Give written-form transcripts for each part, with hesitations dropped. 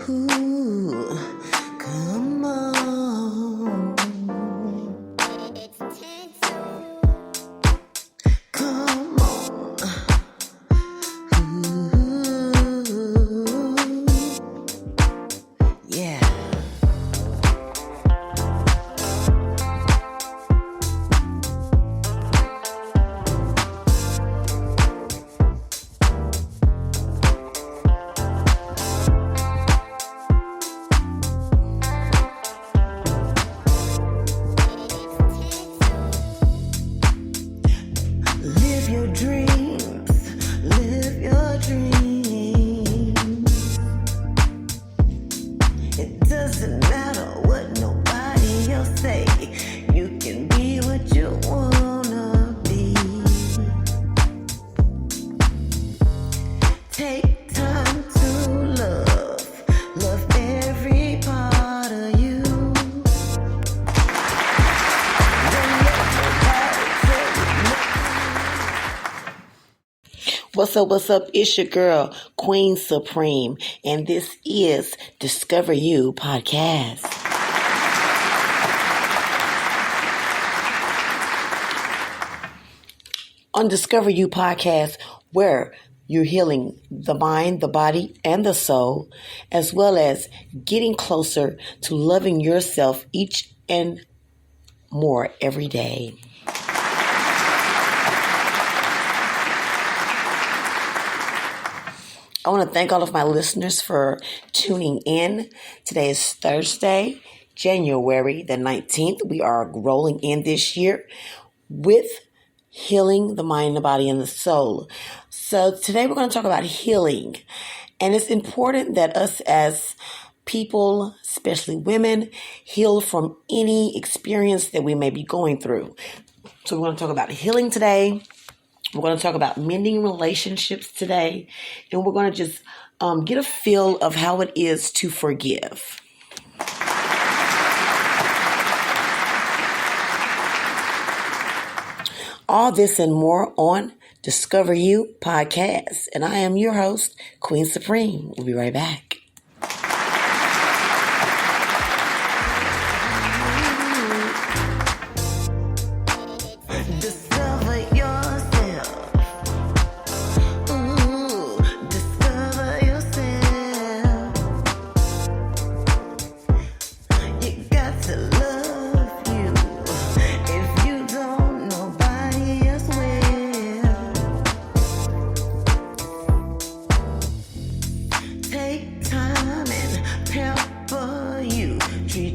Ooh, come on. Come on. Ooh, yeah. Live your dreams, live your dreams. It doesn't matter what nobody else say. You can be what you wanna be. Take time to love every part of you. What's up? It's your girl, Queen Supreme, and this is Discover You Podcast. On Discover You Podcast, where you're healing the mind, the body, and the soul, as well as getting closer to loving yourself each and more every day. I want to thank all of my listeners for tuning in. Today is Thursday, January the 19th. We are rolling in this year with healing the mind, the body, and the soul. So today we're going to talk about healing. And it's important that us as people, especially women, heal from any experience that we may be going through. So we're going to talk about healing today. We're going to talk about mending relationships today, and we're going to just get a feel of how it is to forgive. All this and more on Discover You Podcast, and I am your host, Queen Supreme. We'll be right back.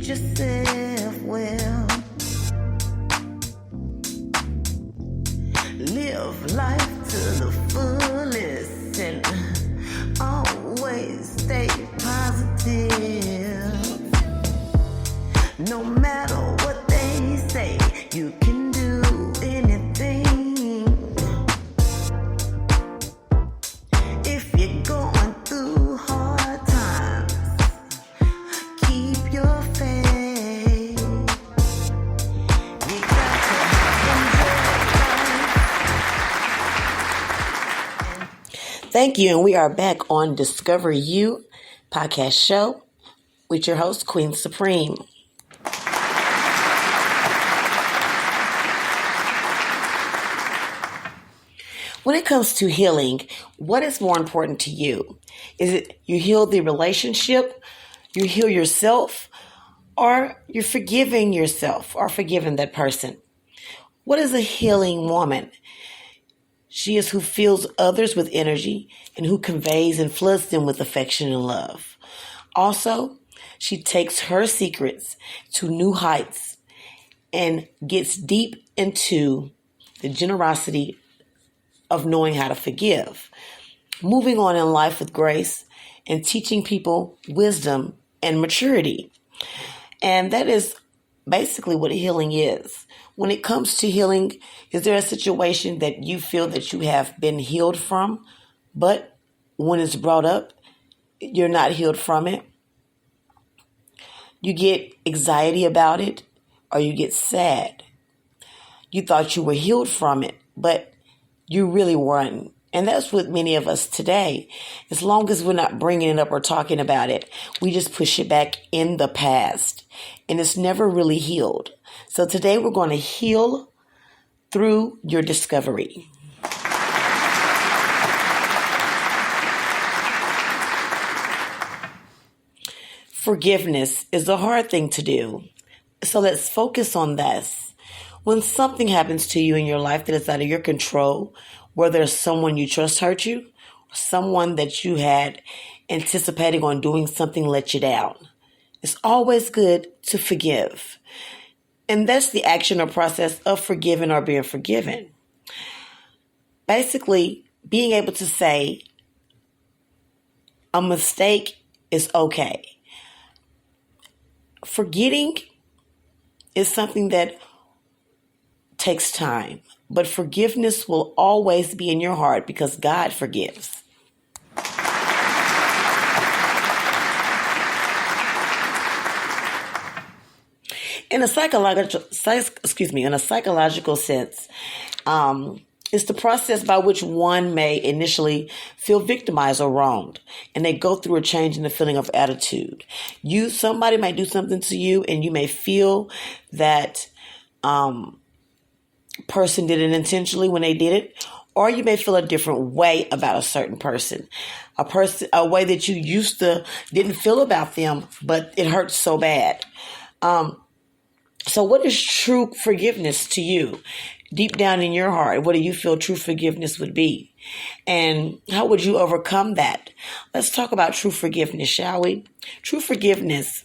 Yourself well. Live life to the fullest and always stay positive. No matter what they say, you can do anything. If you're going through hard times, keep your faith. Thank you, and we are back on Discover You Podcast Show with your host, Queen Supreme. When it comes to healing, what is more important to you? Is it you heal the relationship, you heal yourself, or you're forgiving yourself or forgiving that person? What is a healing woman? She is who fills others with energy and who conveys and floods them with affection and love. Also, she takes her secrets to new heights and gets deep into the generosity of knowing how to forgive, moving on in life with grace, and teaching people wisdom and maturity. And that is basically what healing is. When it comes to healing, is there a situation that you feel that you have been healed from, but when it's brought up, you're not healed from it? You get anxiety about it, or you get sad. You thought you were healed from it, but you really weren't. And that's with many of us today. As long as we're not bringing it up or talking about it, we just push it back in the past. And it's never really healed. So today we're going to heal through your discovery. Forgiveness is a hard thing to do. So let's focus on this. When something happens to you in your life that is out of your control, whether someone you trust hurt you, or someone that you had anticipating on doing something let you down, it's always good to forgive. And that's the action or process of forgiving or being forgiven. Basically, being able to say, a mistake is okay. Forgetting is something that takes time, but forgiveness will always be in your heart because God forgives. In a psychological sense, it's the process by which one may initially feel victimized or wronged, and they go through a change in the feeling of attitude. Somebody might do something to you, and you may feel that person did it intentionally when they did it, or you may feel a different way about a certain person, a way that you used to didn't feel about them, but it hurts so bad. So what is true forgiveness to you? Deep down in your heart, what do you feel true forgiveness would be? And how would you overcome that? Let's talk about true forgiveness, shall we? True forgiveness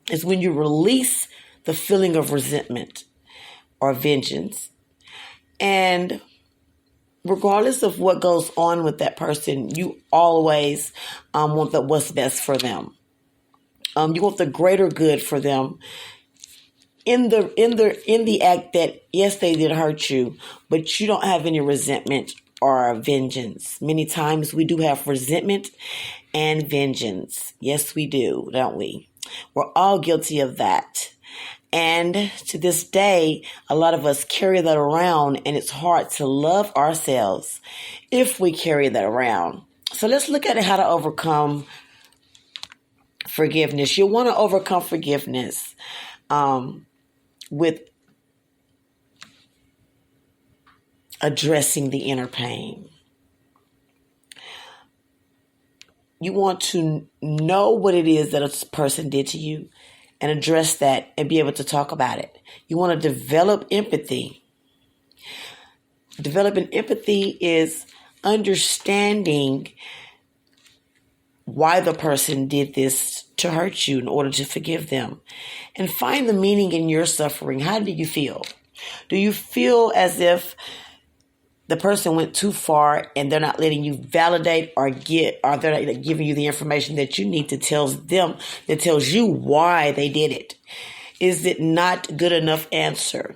is when you release the feeling of resentment or vengeance. And regardless of what goes on with that person, you always want what's best for them. You want the greater good for them. In the act that, yes, they did hurt you, but you don't have any resentment or vengeance. Many times we do have resentment and vengeance. Yes, we do, don't we? We're all guilty of that. And to this day, a lot of us carry that around, and it's hard to love ourselves if we carry that around. So let's look at how to overcome forgiveness. You'll want to overcome forgiveness with addressing the inner pain. You want to know what it is that a person did to you and address that and be able to talk about it. You want to develop empathy. Developing empathy is understanding why the person did this to hurt you in order to forgive them. And find the meaning in your suffering. How do you feel? Do you feel as if the person went too far and they're not letting you validate or they're not giving you the information that you need to tell them, that tells you why they did it? Is it not good enough answer?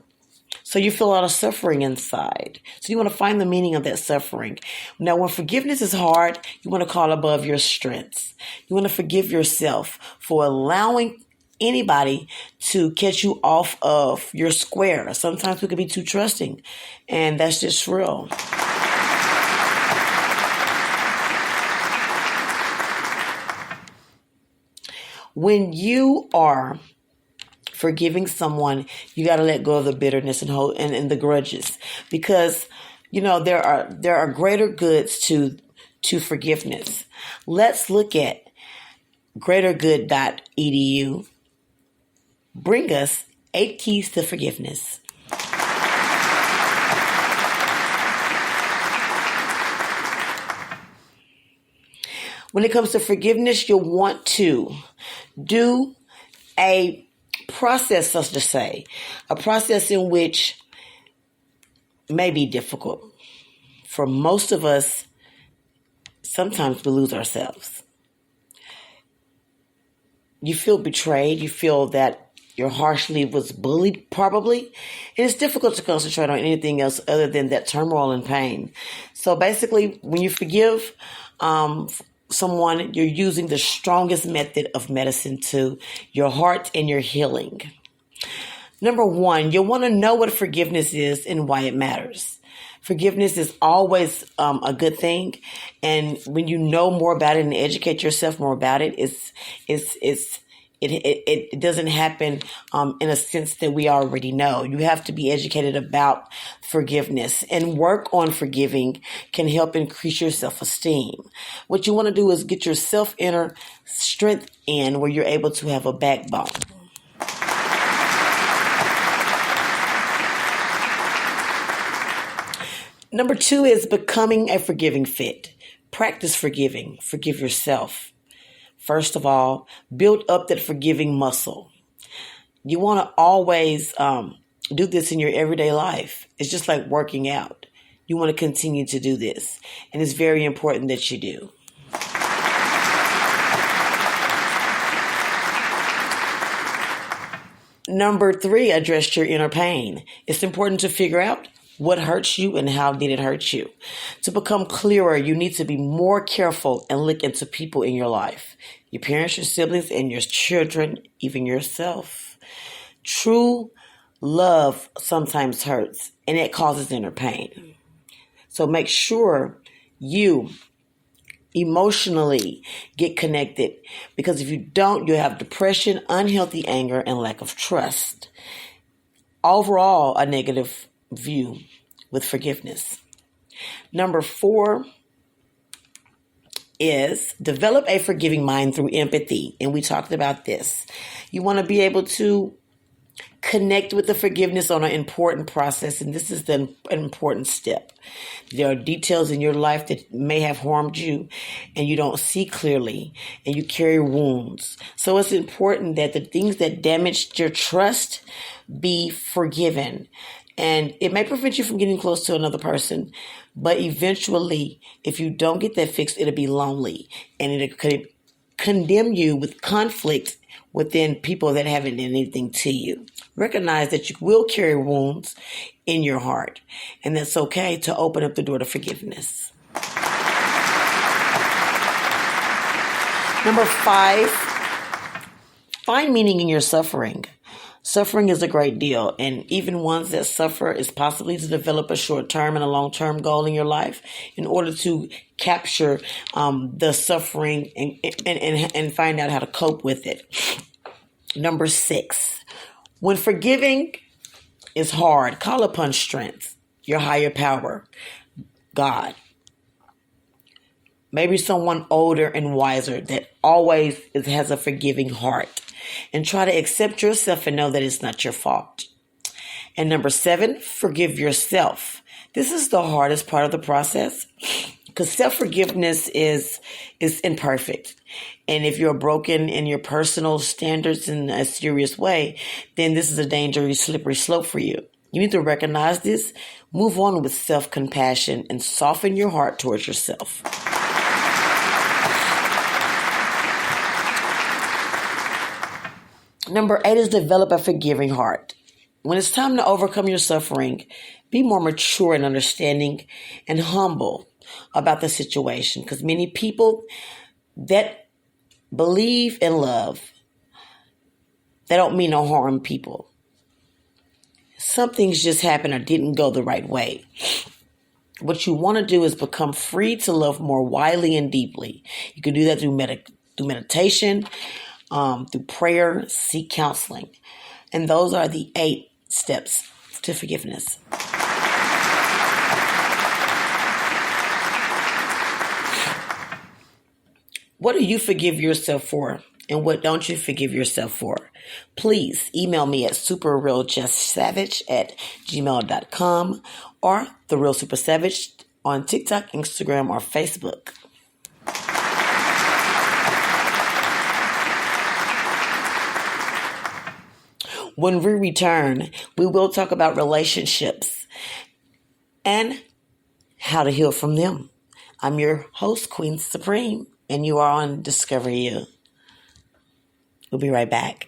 So you feel a lot of suffering inside. So you want to find the meaning of that suffering. Now, when forgiveness is hard, you want to call above your strengths. You want to forgive yourself for allowing anybody to catch you off of your square. Sometimes we can be too trusting, and that's just real. When you are forgiving someone, you got to let go of the bitterness and the grudges, because there are greater goods to forgiveness. Let's look at greatergood.edu. Bring us 8 keys to forgiveness. When it comes to forgiveness, you'll want to do a process, such to say, a process in which may be difficult. For most of us, sometimes we lose ourselves. You feel betrayed. You feel that you're harshly was bullied, probably. And it's difficult to concentrate on anything else other than that turmoil and pain. So basically, when you forgive someone, you're using the strongest method of medicine to your heart and your healing. Number 1, you'll want to know what forgiveness is and why it matters. Forgiveness is always a good thing, and when you know more about it and educate yourself more about it, it doesn't happen in a sense that we already know. You have to be educated about forgiveness, and work on forgiving can help increase your self-esteem. What you want to do is get your self-inner strength in where you're able to have a backbone. Number 2 is becoming a forgiving fit. Practice forgiving. Forgive yourself. First of all, build up that forgiving muscle. You want to always do this in your everyday life. It's just like working out. You want to continue to do this, and it's very important that you do. Number 3, address your inner pain. It's important to figure out what hurts you and how did it hurt you. To become clearer, you need to be more careful and look into people in your life. Your parents, your siblings, and your children, even yourself. True love sometimes hurts, and it causes inner pain. So make sure you emotionally get connected, because if you don't, you'll have depression, unhealthy anger, and lack of trust. Overall, a negative view with forgiveness. Number 4 is develop a forgiving mind through empathy. And we talked about this. You want to be able to connect with the forgiveness on an important process, and this is an important step. There are details in your life that may have harmed you, and you don't see clearly, and you carry wounds. So it's important that the things that damaged your trust be forgiven. And it may prevent you from getting close to another person, but eventually, if you don't get that fixed, it'll be lonely, and it could condemn you with conflict within people that haven't done anything to you. Recognize that you will carry wounds in your heart, and that's okay to open up the door to forgiveness. Number 5, find meaning in your suffering. Suffering is a great deal, and even ones that suffer is possibly to develop a short-term and a long-term goal in your life in order to capture the suffering and find out how to cope with it. Number 6, when forgiving is hard, call upon strength, your higher power, God. Maybe someone older and wiser that always has a forgiving heart. And try to accept yourself and know that it's not your fault. And number 7, forgive yourself. This is the hardest part of the process, because self-forgiveness is imperfect. And if you're broken in your personal standards in a serious way, then this is a dangerous, slippery slope for you. You need to recognize this, move on with self-compassion, and soften your heart towards yourself. Number 8 is develop a forgiving heart. When it's time to overcome your suffering, be more mature and understanding and humble about the situation. Because many people that believe and love, they don't mean no harm people. Some things just happened or didn't go the right way. What you want to do is become free to love more widely and deeply. You can do that through meditation, through prayer, seek counseling. And those are the 8 steps to forgiveness. What do you forgive yourself for? And what don't you forgive yourself for? Please email me at superrealjustsavage@gmail.com or The Real Super Savage on TikTok, Instagram, or Facebook. When we return, we will talk about relationships and how to heal from them. I'm your host, Queen Supreme, and you are on Discover You. We'll be right back.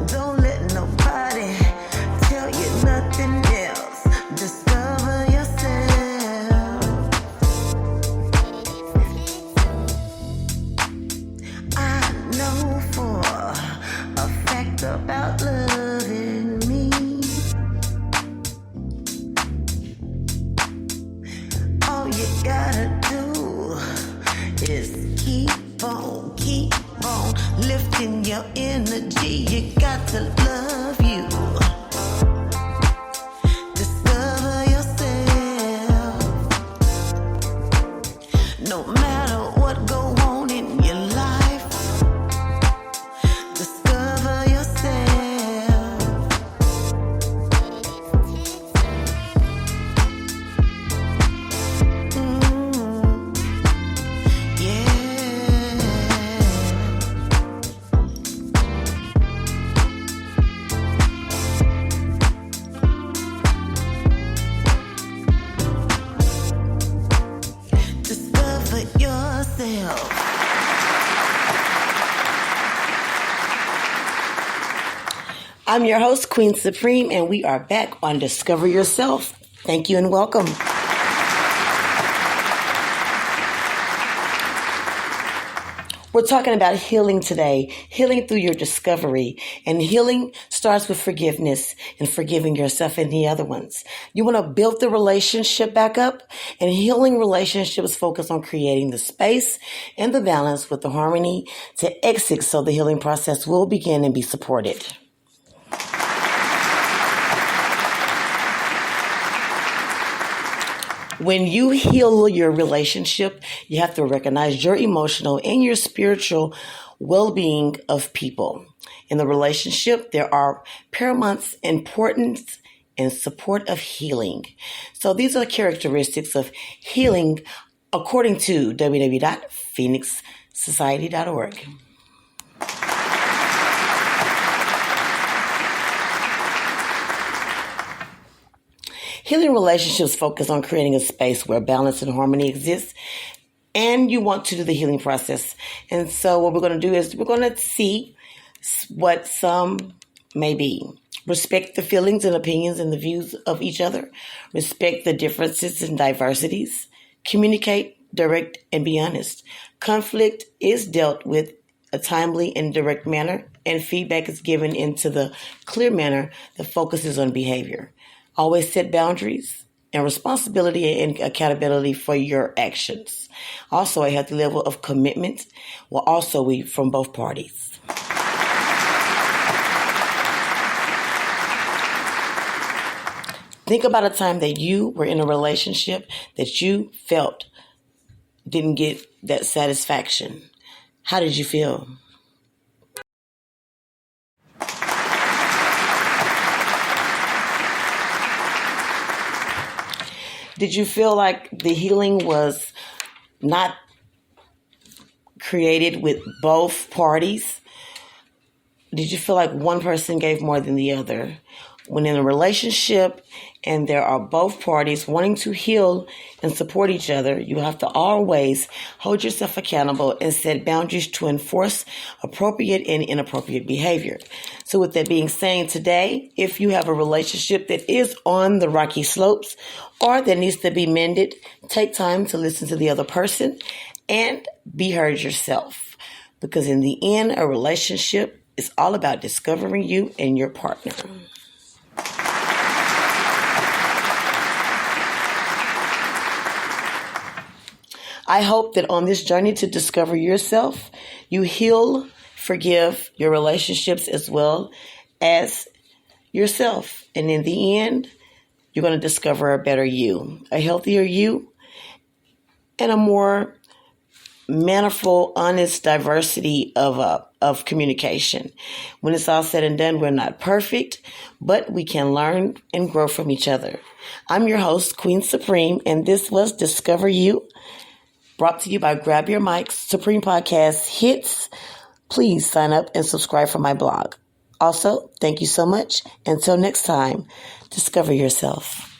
Don't let nobody tell you nothing else. Discover yourself. I know for I'm your host, Queen Supreme, and we are back on Discover Yourself. Thank you and welcome. We're talking about healing today, healing through your discovery. And healing starts with forgiveness and forgiving yourself and the other ones. You want to build the relationship back up, and healing relationships focus on creating the space and the balance with the harmony to exit so the healing process will begin and be supported. When you heal your relationship, you have to recognize your emotional and your spiritual well-being of people. In the relationship, there are paramount importance and support of healing. So these are characteristics of healing according to www.phoenixsociety.org. Healing relationships focus on creating a space where balance and harmony exists, and you want to do the healing process. And so what we're going to do is we're going to see what some may be. Respect the feelings and opinions and the views of each other. Respect the differences and diversities. Communicate, direct, and be honest. Conflict is dealt with a timely and direct manner, and feedback is given into the clear manner that focuses on behavior. Always set boundaries and responsibility and accountability for your actions. Also, a healthy level of commitment will also be from both parties. Think about a time that you were in a relationship that you felt didn't get that satisfaction. How did you feel? Did you feel like the healing was not created with both parties? Did you feel like one person gave more than the other? When in a relationship and there are both parties wanting to heal and support each other, you have to always hold yourself accountable and set boundaries to enforce appropriate and inappropriate behavior. So with that being said, today, if you have a relationship that is on the rocky slopes or that needs to be mended, take time to listen to the other person and be heard yourself. Because in the end, a relationship is all about discovering you and your partner. I hope that on this journey to discover yourself, you heal, forgive your relationships as well as yourself. And in the end, you're going to discover a better you, a healthier you, and a more manifold, honest diversity of communication. When it's all said and done, we're not perfect, but we can learn and grow from each other. I'm your host, Queen Supreme, and this was Discover You, brought to you by Grab Your Mics, Supreme Podcast Hits. Please sign up and subscribe for my blog. Also, thank you so much. Until next time, discover yourself.